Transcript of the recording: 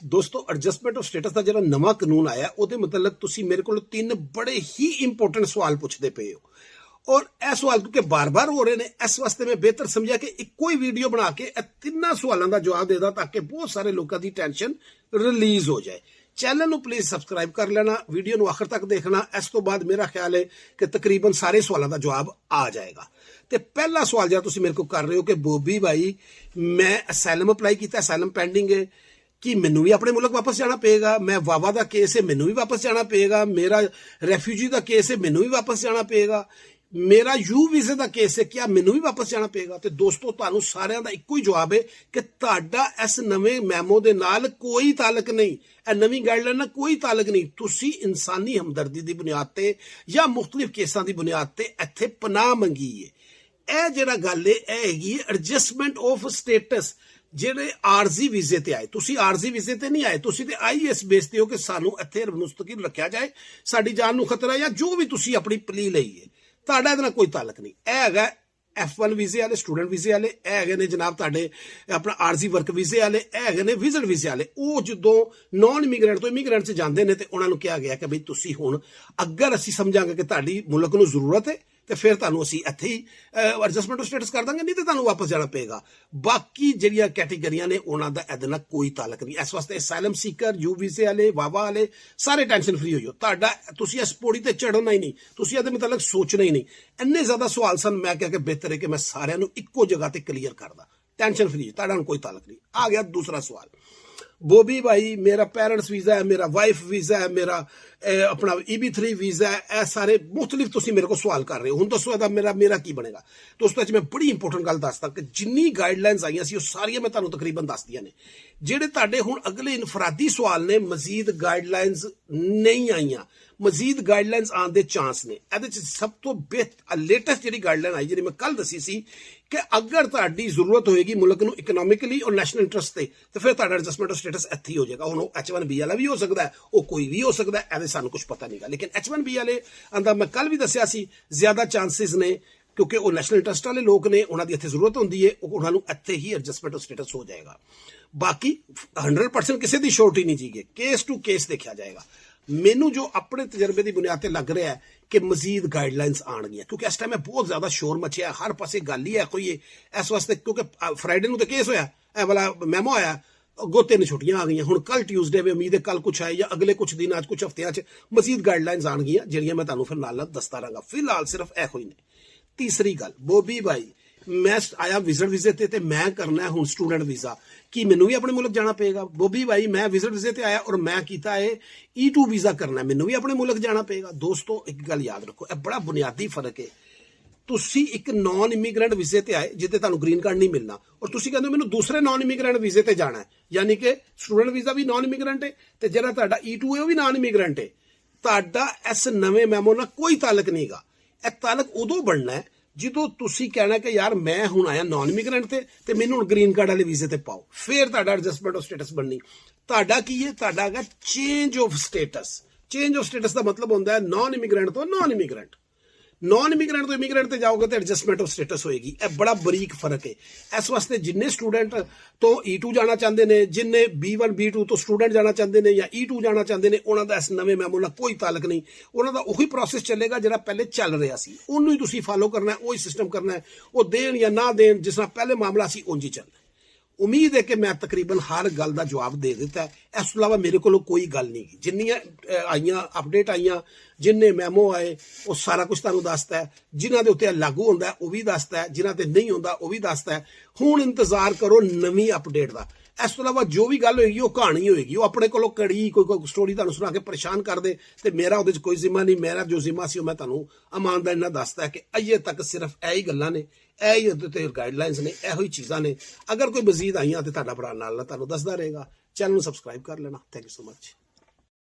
दोस्तों adjustment of status का जो नवा कानून आया ਉਹਦੇ मतलब तुसी मेरे को 3 बड़े ही इंपोर्टेंट सवाल पूछते पे हो और यह सवाल क्योंकि बार बार हो रहे हैं इस वास्ते मैं बेहतर समझा कि एको ही वीडियो बना के 3 सवालों का जवाब दे दा ताकि बहुत सारे लोगों की टेंशन रिलीज हो जाए। चैनल को प्लीज सबसक्राइब कर लेना, वीडियो को आखिर तक देखना। इस तो बाद मेरा ख्याल है कि तकरीबन सारे सवालों का जवाब आ जाएगा। तो पहला सवाल जो तुम मेरे को कर रहे हो कि बॉबी भाई मैं असैलम अपलाई किया, असैलम पेंडिंग है कि मैनू भी अपने मुल्क वापस जाना पेगा, मैं वावा का केस है मैनू भी वापस जाना पेगा, मेरा रेफ्यूजी का केस है मैनू भी वापस जाना पेगा, मेरा यू वीजे का केस है क्या मैनू भी वापस जाना पेगा। तो दोस्तों तुहानू सारिਆਂ ਦਾ ਇੱਕੋ ਹੀ जवाब है कि ਤੁਹਾਡਾ इस नਵੇਂ मैमो ਦੇ ਨਾਲ कोई ताल्लुक नहीं, ਇਹ ਨਵੀਂ गाइडलाइन ਨਾਲ कोई ताल्लुक नहीं। ਤੁਸੀਂ इंसानी हमदर्दी की बुनियाद ਤੇ ਜਾਂ मुख्तलिफ केसां की बुनियाद ਤੇ ਇੱਥੇ पनाह मंगी है। ਇਹ ਜਿਹੜਾ ਗੱਲ ਹੈ ਇਹ ਹੈਗੀ एडजस्टमेंट ऑफ स्टेटस ਜਿਹੜੇ ਆਰਜ਼ੀ ਵੀਜ਼ੇ ਤੇ ਆਏ। ਤੁਸੀਂ ਆਰਜ਼ੀ ਵੀਜ਼ੇ ਤੇ ਨਹੀਂ ਆਏ, ਤੁਸੀਂ ਤੇ ਆਈ ਇਸ ਬੇਸ ਤੇ ਹੋ ਕਿ ਸਾਨੂੰ ਇੱਥੇ ਮੁਸਤਕਿਲ ਰੱਖਿਆ ਜਾਏ, ਸਾਡੀ ਜਾਨ ਨੂੰ ਖਤਰਾ ਜਾਂ ਜੋ ਵੀ ਤੁਸੀਂ ਆਪਣੀ ਪਲੀ ਲਈ ਹੈ, ਤੁਹਾਡਾ ਇਹਦੇ ਨਾਲ ਕੋਈ ਤਾਲੁਕ ਨਹੀਂ। ਇਹ ਹੈਗਾ F1 ਵੀਜ਼ੇ ਵਾਲੇ, ਸਟੂਡੈਂਟ ਵੀਜ਼ੇ ਵਾਲੇ, ਇਹ ਹੈਗੇ ਨੇ ਜਨਾਬ ਤੁਹਾਡੇ ਆਪਣਾ ਆਰਜ਼ੀ ਵਰਕ ਵੀਜ਼ੇ ਵਾਲੇ, ਇਹ ਹੈਗੇ ਨੇ ਵਿਜ਼ਿਟ ਵੀਜ਼ੇ ਵਾਲੇ। ਉਹ ਜਦੋਂ ਨੌਨ ਇਮੀਗ੍ਰੈਂਟ ਤੋਂ ਇਮੀਗ੍ਰੈਂਟ 'ਚ ਜਾਂਦੇ ਨੇ ਤੇ ਉਹਨਾਂ ਨੂੰ ਕਿਹਾ ਗਿਆ ਕਿ ਬਈ ਤੁਸੀਂ ਹੁਣ ਅਗਰ ਅਸੀਂ ਸਮਝਾਂਗੇ ਕਿ ਤੁਹਾਡੀ ਮੁਲਕ ਨੂੰ ਜ਼ਰੂਰਤ ਹੈ ਤੇ ਫਿਰ ਤੁਹਾਨੂੰ ਅਸੀਂ ਇੱਥੇ ਹੀ ਐਡਜਸਟਮੈਂਟ ਆਫ ਸਟੇਟਸ ਕਰ ਦਾਂਗੇ, ਨਹੀਂ ਤੇ ਤੁਹਾਨੂੰ ਵਾਪਸ ਜਾਣਾ ਪਏਗਾ। ਬਾਕੀ ਜਿਹੜੀਆਂ ਕੈਟੇਗਰੀਆਂ ਨੇ ਉਹਨਾਂ ਦਾ ਇਹਦੇ ਨਾਲ ਕੋਈ ਤਾਲੁਕ ਨਹੀਂ। ਇਸ ਵਾਸਤੇ ਅਸਾਈਲਮ ਸੀਕਰ, ਯੂ ਵੀਜ਼ੇ ਵਾਲੇ, ਵਾਵਾ ਵਾਲੇ ਸਾਰੇ ਟੈਨਸ਼ਨ ਫਰੀ ਹੋਈਓ। ਤੁਹਾਡਾ ਤੁਸੀਂ ਇਸ ਪੌੜੀ ਤੇ ਚੜ੍ਹਨਾ ਹੀ ਨਹੀਂ, ਤੁਸੀਂ ਇਹਦੇ ਮੁਤਲਕ ਸੋਚਣਾ ਹੀ ਨਹੀਂ। ਇੰਨੇ ਜ਼ਿਆਦਾ ਸਵਾਲ ਸਨ, ਮੈਂ ਕਿਹਾ ਕਿ ਬਿਹਤਰ ਹੈ ਕਿ ਮੈਂ ਸਾਰਿਆਂ ਨੂੰ ਇੱਕੋ ਜਗ੍ਹਾ ਤੇ ਕਲੀਅਰ ਕਰਦਾ। ਟੈਨਸ਼ਨ ਫਰੀ, ਤੁਹਾਡਾ ਨਾਲ ਕੋਈ ਤਾਲੁਕ ਨਹੀਂ। ਆ ਗਿਆ ਦੂਸਰਾ ਸਵਾਲ, बॉबी भाई मेरा पेरेंट्स वीज़ा है, मेरा वाइफ वीज़ा है, मेरा अपना EB3 वीज़ा है, यह सारे मुख्तलिफ तुम मेरे को सवाल कर रहे हो। हुण दसो मेरा की बनेगा। दोस्तों मैं बड़ी इंपोर्टेंट गल दसदा कि जिन्नी गाइडलाइनस आईयां सी सारियां मैं तुहानूं तकरीबन दस दियां ने। जिहड़े तुहाडे हुण अगले इनफरादी सवाल ने मजीद गाइडलाइनस नहीं आईयां, मजीद गाइडलाइनस आने के चांस ने। इहदे च सब तो बेहतर लेटेस्ट जिहड़ी गाइडलाइन आई जिहड़ी मैं कल दसी सी कि अगर तुहाडी जरूरत होएगी मुल्क नूं इकनोमिकली और नैशनल इंटरस्ट ते तो फिर तुहाडा एडजस्टमेंट ऑफ स्टेटस इत्थे ही हो जाएगा। हुण H1B वाला भी हो सकता है, वो कोई भी हो सकता है, इहदे सानूं कुछ पता नहीं गा। लेकिन H1B वाले आंदा मैं कल भी दस्सिया सी ज्यादा चांसिस ने क्योंकि वो नैशनल इंटरस्ट वाले लोग ने, उन्होंने इत्थे जरूरत होंदी है, उन्होंने इत्थे ही एडजस्टमेंट ऑफ स्टेटस हो जाएगा। बाकी 100% किसी की श्योरिटी नहीं जीगे, केस टू केस देखा जाएगा। मैनू जो अपने तजर्बे की बुनियाद पर लग रहा है कि मजीद गाइडलाइनस आनगियां क्योंकि इस टाइम बहुत ज्यादा शोर मचिया, हर पासे गल ही है कोई इस वास्ते क्योंकि फ्राइडे नूं तो केस होया, ए वाला मैमो आया, अगों 3 छुट्टियां आ गई। हुण कल ट्यूसडे में उम्मीद है कल कुछ आए या अगले कुछ दिन आज कुछ हफ्तियां च मजीद गाइडलाइनस आनगियां जिहड़ियां मैं तुहानूं फिर नाल दसदा रहांगा। फिलहाल सिर्फ इहो ही ने। तीसरी गल, बॉबी भाई मैं आया विजिट वीजे ते मैं करना है हुण स्टूडेंट वीजा, कि मैनू भी अपने मुल्क जाना पेगा। बॉबी भाई मैं विजिट वीजे ते आया और मैं कीता है E2 वीजा करना है, मैनू भी अपने मुल्क जाना पेगा। दोस्तों एक गल याद रखो, यह बड़ा बुनियादी फर्क है। तुसी एक नॉन इमीग्रेंट वीजे ते आए जिते तुहानूं ग्रीन कार्ड नहीं मिलना और तुसी कहंदे हो मैनू दूसरे नॉन इमीग्रेंट वीजे ते जाना है, यानी कि स्टूडेंट वीजा भी नॉन इमीग्रेंट है ते जिहड़ा तुहाडा E2 है वो भी नॉन इमीग्रेंट है। तुहाडा इस नवे मैमो नाल कोई ताल्लुक नहीं गा। यह ताल्लुक उदों बनना है ਜਦੋਂ ਤੁਸੀਂ ਕਹਿਣਾ ਕਿ ਯਾਰ ਮੈਂ ਹੁਣ ਆਇਆ ਨੌਨ ਇਮੀਗ੍ਰੈਂਟ ਤੇ ਮੈਨੂੰ ਹੁਣ ਗ੍ਰੀਨ ਕਾਰਡ ਵਾਲੇ ਵੀਜ਼ੇ ਤੇ ਪਾਓ, ਫਿਰ ਤੁਹਾਡਾ ਐਡਜਸਟਮੈਂਟ ਆਫ ਸਟੇਟਸ ਬਣਨੀ। ਤੁਹਾਡਾ ਕੀ ਹੈ, ਤੁਹਾਡਾ ਹੈਗਾ change of status. Change of status ਦਾ ਮਤਲਬ ਹੁੰਦਾ ਹੈ ਨੌਨ ਇਮੀਗ੍ਰੈਂਟ ਤੋਂ ਨੌਨ ਇਮੀਗ੍ਰੈਂਟ। नॉन इमीग्रेंट तो इमीग्रेंट ते जाओगे तो एडजस्टमेंट ऑफ स्टेटस होएगी। यह बड़ा बरीक फर्क है। इस वास्ते जिन्ने स्टूडेंट तो E2 जाना चाहते हैं, जिन्ने B1 B2 तो स्टूडेंट जाना चाहते हैं या E2 जाना चाहते हैं, उन्हों का इस नवे मैमो नाल कोई ताल्लुक नहीं। उन्हों का उही प्रोसैस चलेगा जिहड़ा पहले चल रहा सी, उन्होंने ही तुसीं फॉलो करना है, वही सिस्टम करना है। वो देन या ना देन जिस तरह पहले मामला सी उंज ही चलना। उम्मीद है कि मैं तकरीबन हर गल का जवाब दे दिता है। इस तो इलावा मेरे को कोई गल नहीं, जिन्नियां आईयां अपडेट आईयां, जिन्ने मैमो आए वो सारा कुछ तुहानूं दसदा है। जिन्हां दे उत्ते लागू होंदा है वो भी दसदा है, जिन्हां ते नहीं होंदा वो भी दसदा है। हुण इंतजार करो नवीं अपडेट का। इस तो इलावा जो भी गल होएगी वो कहानी होएगी, वो अपने कोलों कड़ी कोई स्टोरी तुहानूं सुना के परेशान कर दे ते मेरा उहदे च कोई जिम्मा नहीं। मेरा जो जिम्मा सी मैं तुहानूं ईमानदारी नाल दसदा है कि अजे तक सिर्फ यही गल्लां ने, यही उहदे ते गाइडलाइनस ने, इहो ही चीज़ां ने। अगर कोई मजीद आईयां ते तुहाडा भरा नाल तुहानूं दसदा रहेगा। चैनल नूं सबसक्राइब कर लेना। Thank you so much.